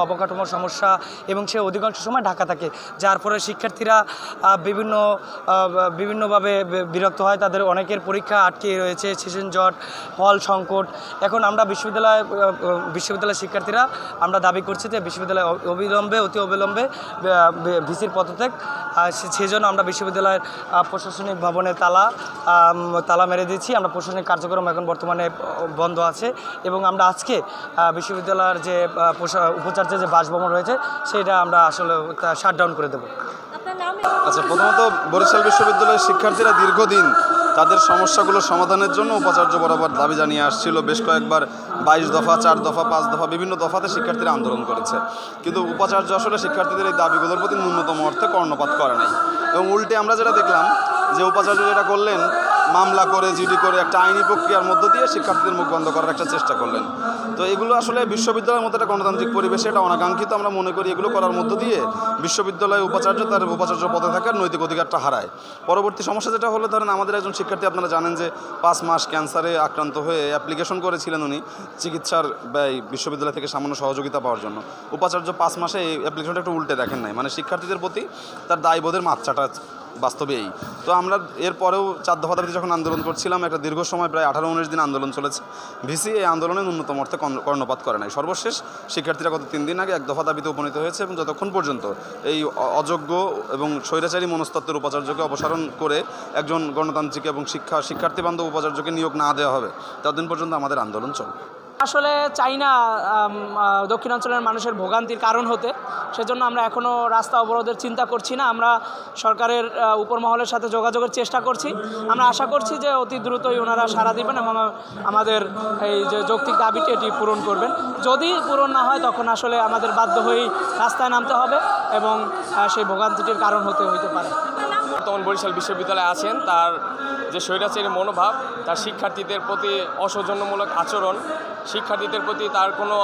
অবকাঠামোর সমস্যা এবং সে অধিকাংশ সময় ঢাকা থাকে, যার ফলে শিক্ষার্থীরা বিভিন্নভাবে বিরক্ত হয়। তাদের অনেকের পরীক্ষা আটকে রয়েছে, সেশন জট, হল সংকট। এখন আমরা বিশ্ববিদ্যালয়ের শিক্ষার্থীরা আমরা দাবি করছি যে বিশ্ববিদ্যালয় অতি অবিলম্বে ভিসির পদত্যাগ। সেই জন্য আমরা বিশ্ববিদ্যালয়ের প্রশাসনিক ভবনে তালা মেরে দিয়েছি। আমরা প্রশাসনিক কার্যক্রম এখন বর্তমানে বন্ধ আছে এবং আমরা আজকে বিশ্ববিদ্যালয়ের যে উপাচার্যের যে বাসভবন রয়েছে সেটা আমরা আসলে শাটডাউন করে দেবো। আচ্ছা, প্রথমত বরিশাল বিশ্ববিদ্যালয়ের শিক্ষার্থীরা দীর্ঘদিন তাদের সমস্যাগুলো সমাধানের জন্য উপাচার্য বরাবর দাবি জানিয়ে আসছিল। বেশ কয়েকবার 22 দফা, 4 দফা, 5 দফা বিভিন্ন দফাতে শিক্ষার্থীরা আন্দোলন করেছে, কিন্তু উপাচার্য আসলে শিক্ষার্থীদের এই দাবিগুলোর প্রতি ন্যূনতম অর্থে কর্ণপাত করে নাই। এবং উল্টে আমরা যেটা দেখলাম যে উপাচার্য যেটা করলেন, মামলা করে, জিডি করে একটা আইনি প্রক্রিয়ার মধ্য দিয়ে শিক্ষার্থীদের মুখ বন্ধ করার একটা চেষ্টা করলেন। তো এগুলো আসলে বিশ্ববিদ্যালয়ের মধ্যে একটা গণতান্ত্রিক পরিবেশে এটা অনাকাঙ্ক্ষিত। আমরা মনে করি এগুলো করার মধ্য দিয়ে বিশ্ববিদ্যালয় উপাচার্য তার উপাচার্য পদে থাকার নৈতিক অধিকারটা হারায়। পরবর্তী সমস্যা যেটা হলো, ধরেন আমাদের একজন শিক্ষার্থী, আপনারা জানেন যে 5 মাস ক্যান্সারে আক্রান্ত হয়ে অ্যাপ্লিকেশন করেছিলেন উনি চিকিৎসার ব্যয় বিশ্ববিদ্যালয় থেকে সামান্য সহযোগিতা পাওয়ার জন্য। উপাচার্য 5 মাসে এই অ্যাপ্লিকেশনটা একটু উল্টে দেখেন নাই, মানে শিক্ষার্থীদের প্রতি তার দায়বোধের মাত্রাটা বাস্তবেই। তো আমরা এরপরেও 4 দফা দাবিতে যখন আন্দোলন করছিলাম, একটা দীর্ঘ সময় প্রায় 18-19 দিন আন্দোলন চলেছে, ভিসি এই আন্দোলনে ন্যূনতম অর্থে কর্ণপাত করে নাই। সর্বশেষ শিক্ষার্থীরা গত 3 দিন আগে 1 দফা দাবিতে উপনীত হয়েছে এবং যতক্ষণ পর্যন্ত এই অযোগ্য এবং স্বৈরাচারী মনস্তত্ত্বের উপাচার্যকে অপসারণ করে একজন গণতান্ত্রিক এবং শিক্ষার্থী বান্ধব উপাচার্যকে নিয়োগ না দেওয়া হবে, ততদিন পর্যন্ত আমাদের আন্দোলন চলবে। আসলে চাই না দক্ষিণাঞ্চলের মানুষের ভোগান্তির কারণ হতে, সেজন্য আমরা এখনও রাস্তা অবরোধের চিন্তা করছি না। আমরা সরকারের উপর মহলের সাথে যোগাযোগের চেষ্টা করছি। আমরা আশা করছি যে অতি দ্রুতই ওনারা সাড়া দিবেন এবং আমাদের এই যে যৌক্তিক দাবিটি এটি পূরণ করবেন। যদি পূরণ না হয় তখন আসলে আমাদের বাধ্য হয়েই রাস্তায় নামতে হবে এবং সেই ভোগান্তিটির কারণ হতে পারে। বর্তমান বরিশাল বিশ্ববিদ্যালয়ে আছেন, তার যে স্বৈরাচারী মনোভাব, তার শিক্ষার্থীদের প্রতি অসৌজন্যমূলক আচরণ, শিক্ষার্থীদের প্রতি তার কোনো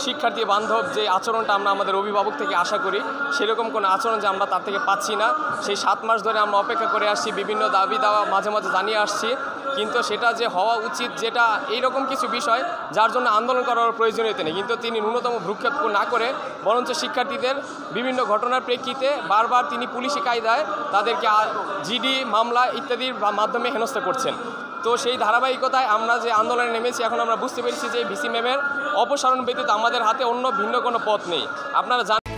শিক্ষার্থী বান্ধব যে আচরণটা আমরা আমাদের অভিভাবক থেকে আশা করি, সেরকম কোনো আচরণ যে আমরা তার থেকে পাচ্ছি না। সেই 7 মাস ধরে আমরা অপেক্ষা করে আসছি, বিভিন্ন দাবি দাওয়া মাঝে মাঝে জানিয়ে আসছি, কিন্তু সেটা যে হওয়া উচিত, যেটা এইরকম কিছু বিষয় যার জন্য আন্দোলন করার প্রয়োজনীয়তা নেই, কিন্তু তিনি ন্যূনতম ভ্রুক্ষেপ না করে বরঞ্চ শিক্ষার্থীদের বিভিন্ন ঘটনার প্রেক্ষিতে বারবার তিনি পুলিশি কায়দায় তাদেরকে জিডি মামলা ইত্যাদির মাধ্যমে হেনস্থা করছেন। তো সেই ধারাবাহিকতায় আমরা যে আন্দোলনে নেমেছি, এখন আমরা বুঝতে পেরেছি যে ভিসি ম্যামের অপসারণ ব্যতীত আমাদের হাতে অন্য ভিন্ন কোনো পথ নেই। আপনারা জানেন।